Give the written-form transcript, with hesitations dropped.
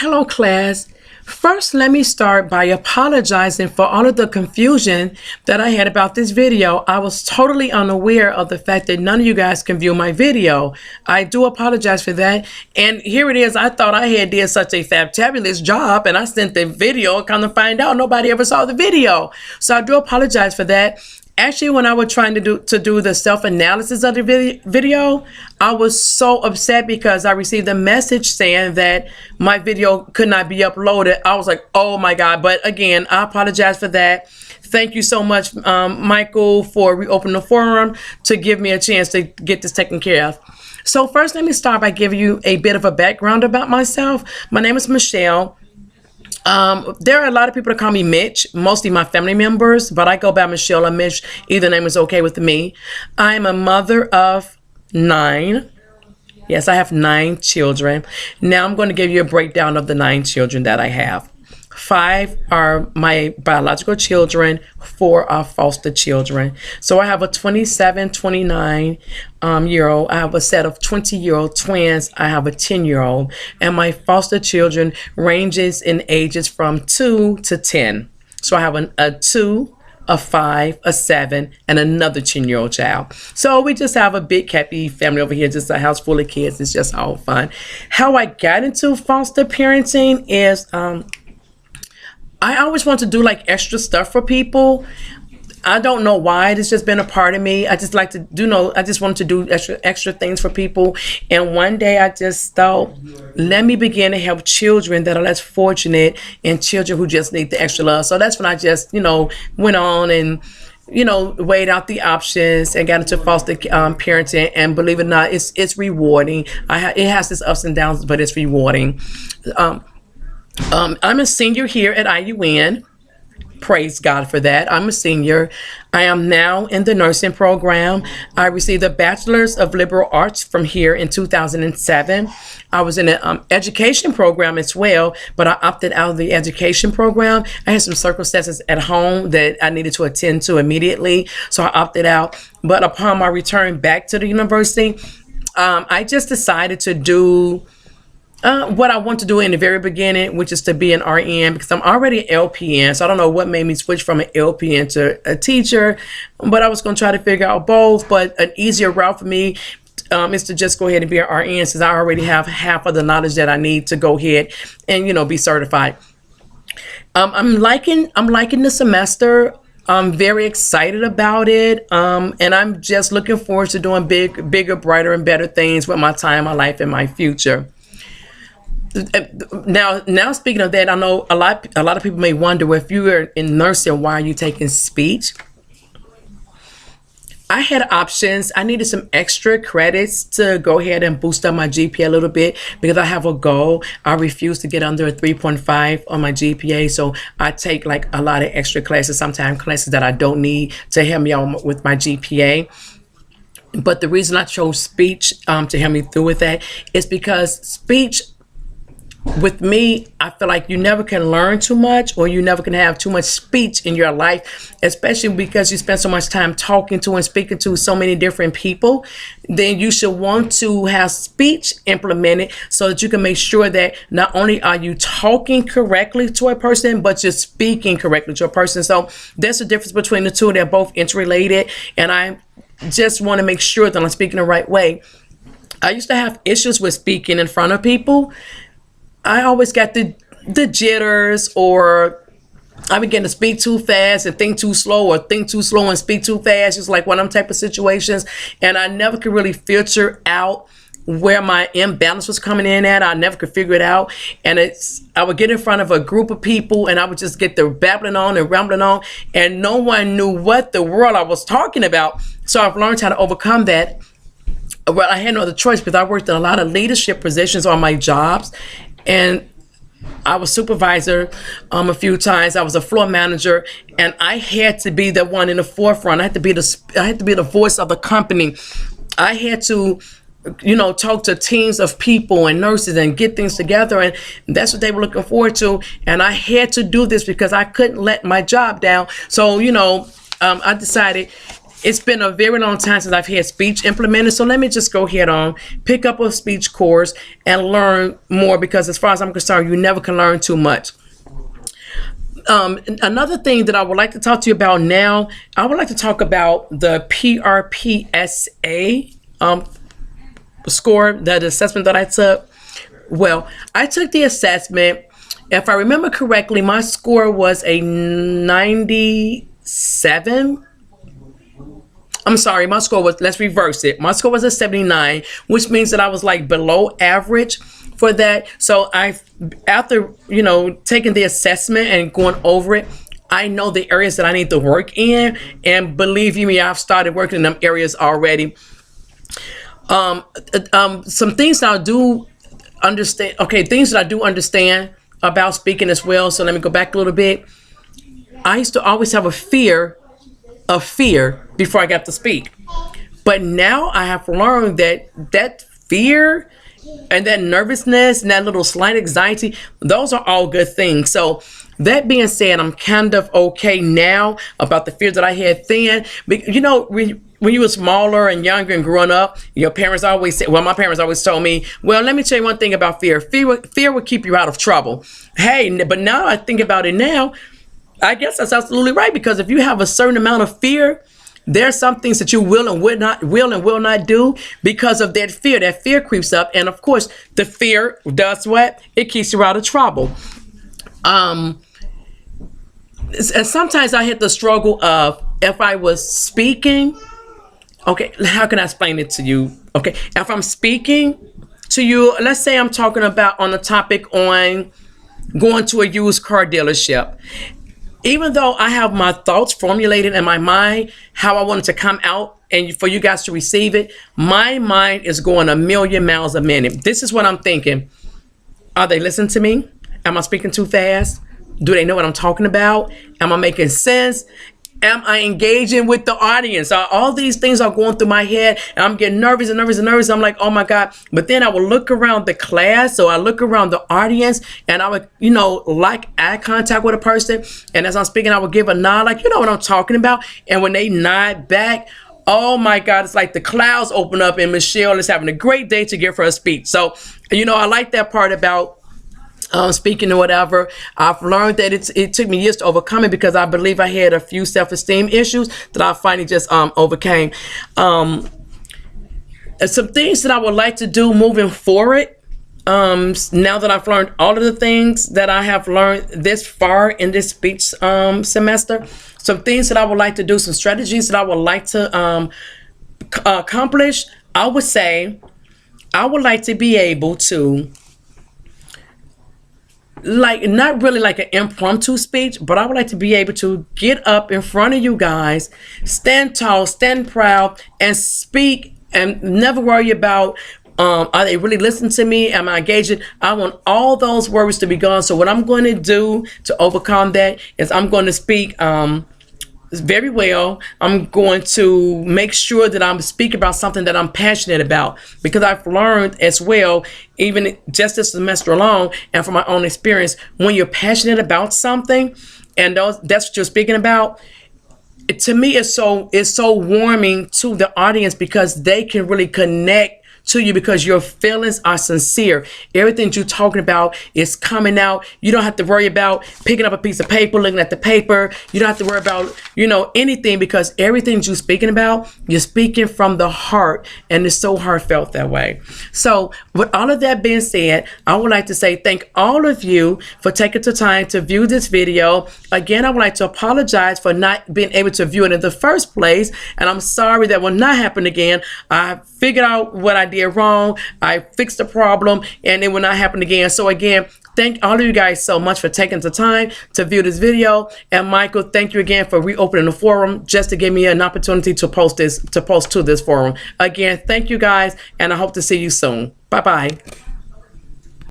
Hello, class. First, let me start by apologizing for all of the confusion that I had about this video. I was totally unaware of the fact that none of you guys can view my video. I do apologize for that. And here it is. I thought I had did such a fantabulous job, and I sent the video, kind of find out nobody ever saw the video. So I do apologize for that. Actually, when I was trying to do the self-analysis of the video, I was so upset because I received a message saying that my video could not be uploaded. I was like, oh my God. But again, I apologize for that. Thank you so much, Michael, for reopening the forum to give me a chance to get this taken care of. So first, let me start by giving you a bit of a background about myself. My name is Michelle. There are a lot of people that call me Mitch, mostly my family members, but I go by Michelle or Mitch. Either name is okay with me. I'm a mother of 9. Yes, I have 9 children. Now I'm going to give you a breakdown of the 9 children that I have. 5 are my biological children, 4 are foster children. So I have a 27, 29 year old. I have a set of 20-year-old twins. I have a 10-year-old. And my foster children ranges in ages from 2 to 10. So I have a 2, a 5, a 7, and another 10-year-old child. So we just have a big happy family over here, just a house full of kids. It's just all fun. How I got into foster parenting is I always want to do like extra stuff for people. I don't know why. It's just been a part of me. I just like to I just want to do extra things for people. And one day I just thought, let me begin to help children that are less fortunate and children who just need the extra love. So that's when I just, went on and, weighed out the options and got into foster parenting. And believe it or not, it's rewarding. It has its ups and downs, but it's rewarding. I'm a senior here at IUN. Praise God for that. I'm a senior. I am now in the nursing program. I received a bachelor's of liberal arts from here in 2007. I was in an education program as well, but I opted out of the education program. I had some circumstances at home that I needed to attend to immediately, so I opted out. But upon my return back to the university, I just decided to do what I want to do in the very beginning, which is to be an RN, because I'm already an LPN. So I don't know what made me switch from an LPN to a teacher, but I was going to try to figure out both. But an easier route for me is to just go ahead and be an RN, since I already have half of the knowledge that I need to go ahead and, be certified. I'm liking the semester. I'm very excited about it. And I'm just looking forward to doing bigger, brighter, and better things with my time, my life, and my future. Now speaking of that, I know a lot of people may wonder, if you are in nursing, why are you taking speech? I had options. I needed some extra credits to go ahead and boost up my GPA a little bit, because I have a goal. I refuse to get under a 3.5 on my GPA, so I take like a lot of extra classes, sometimes classes that I don't need, to help me out with my GPA. But the reason I chose speech to help me through with that is because speech, with me, I feel like you never can learn too much, or you never can have too much speech in your life, especially because you spend so much time talking to and speaking to so many different people. Then you should want to have speech implemented so that you can make sure that not only are you talking correctly to a person, but you're speaking correctly to a person. So there's a difference between the two. They're both interrelated, and I just want to make sure that I'm speaking the right way. I used to have issues with speaking in front of people. I always got the jitters, or I began to speak too fast and think too slow, or think too slow and speak too fast. Just like one of them type of situations. And I never could really filter out where my imbalance was coming in at. I never could figure it out. And I would get in front of a group of people, and I would just get the babbling on and rambling on, and no one knew what the world I was talking about. So I've learned how to overcome that. Well, I had no other choice, because I worked in a lot of leadership positions on my jobs. And I was supervisor a few times. I was a floor manager, and I had to be the one in the forefront. I had to be the voice of the company. I had to, talk to teams of people and nurses and get things together, and that's what they were looking forward to. And I had to do this because I couldn't let my job down. So, I decided it's been a very long time since I've had speech implemented. So let me just go ahead on, pick up a speech course and learn more, because as far as I'm concerned, you never can learn too much. Another thing that I would like to talk to you about now, I would like to talk about the PRPSA score, that assessment that I took. Well, I took the assessment. If I remember correctly, my score was a 97. I'm sorry, my score was, let's reverse it. My score was a 79, which means that I was like below average for that. So after, taking the assessment and going over it, I know the areas that I need to work in. And believe you me, I've started working in them areas already. Some things that I do understand. Okay, things that I do understand about speaking as well. So let me go back a little bit. I used to always have a fear before I got to speak. But now I have learned that fear and that nervousness and that little slight anxiety, those are all good things. So that being said, I'm kind of okay now about the fear that I had then. But, when you were smaller and younger and growing up, your parents always said, well, my parents always told me, well, let me tell you one thing about fear. Fear will keep you out of trouble. Hey, but now I think about it now, I guess that's absolutely right, because if you have a certain amount of fear, there's some things that you will and will not do because of that fear. That fear creeps up, and of course, the fear does what? It keeps you out of trouble. And sometimes I hit the struggle of, if I was speaking, okay, how can I explain it to you? Okay, if I'm speaking to you, let's say I'm talking about on the topic on going to a used car dealership. Even though I have my thoughts formulated in my mind, how I want it to come out and for you guys to receive it, my mind is going a million miles a minute. This is what I'm thinking. Are they listening to me? Am I speaking too fast? Do they know what I'm talking about? Am I making sense? Am I engaging with the audience? All these things are going through my head, and I'm getting nervous and nervous and nervous. I'm like, oh my God. But then I would look around the class. So I look around the audience, and I would, like eye contact with a person. And as I'm speaking, I would give a nod, like, you know what I'm talking about. And when they nod back, oh my God, it's like the clouds open up and Michelle is having a great day to give her a speech. So, I like that part about speaking or whatever. I've learned that it took me years to overcome it, because I believe I had a few self-esteem issues that I finally just overcame. Some things that I would like to do moving forward, now that I've learned all of the things that I have learned this far in this speech semester, some things that I would like to do, some strategies that I would like to accomplish. I would say I would like to be able to, not really like an impromptu speech, but I would like to be able to get up in front of you guys, stand tall, stand proud, and speak, and never worry about, are they really listening to me? Am I engaging? I want all those worries to be gone. So what I'm going to do to overcome that is I'm going to speak very well. I'm going to make sure that I'm speaking about something that I'm passionate about, because I've learned as well, even just this semester alone and from my own experience, when you're passionate about something and that's what you're speaking about, to me it's so warming to the audience, because they can really connect to you because your feelings are sincere. Everything you're talking about is coming out. You don't have to worry about picking up a piece of paper, looking at the paper. You don't have to worry about, anything, because everything you're speaking about, you're speaking from the heart, and it's so heartfelt that way. So with all of that being said, I would like to say thank all of you for taking the time to view this video. Again, I would like to apologize for not being able to view it in the first place, and I'm sorry that will not happen again. I figured out what I did wrong. I fixed the problem, and it will not happen again. So again, thank all of you guys so much for taking the time to view this video. And Michael, thank you again for reopening the forum just to give me an opportunity to post to this forum. Again, thank you guys, and I hope to see you soon. Bye-bye.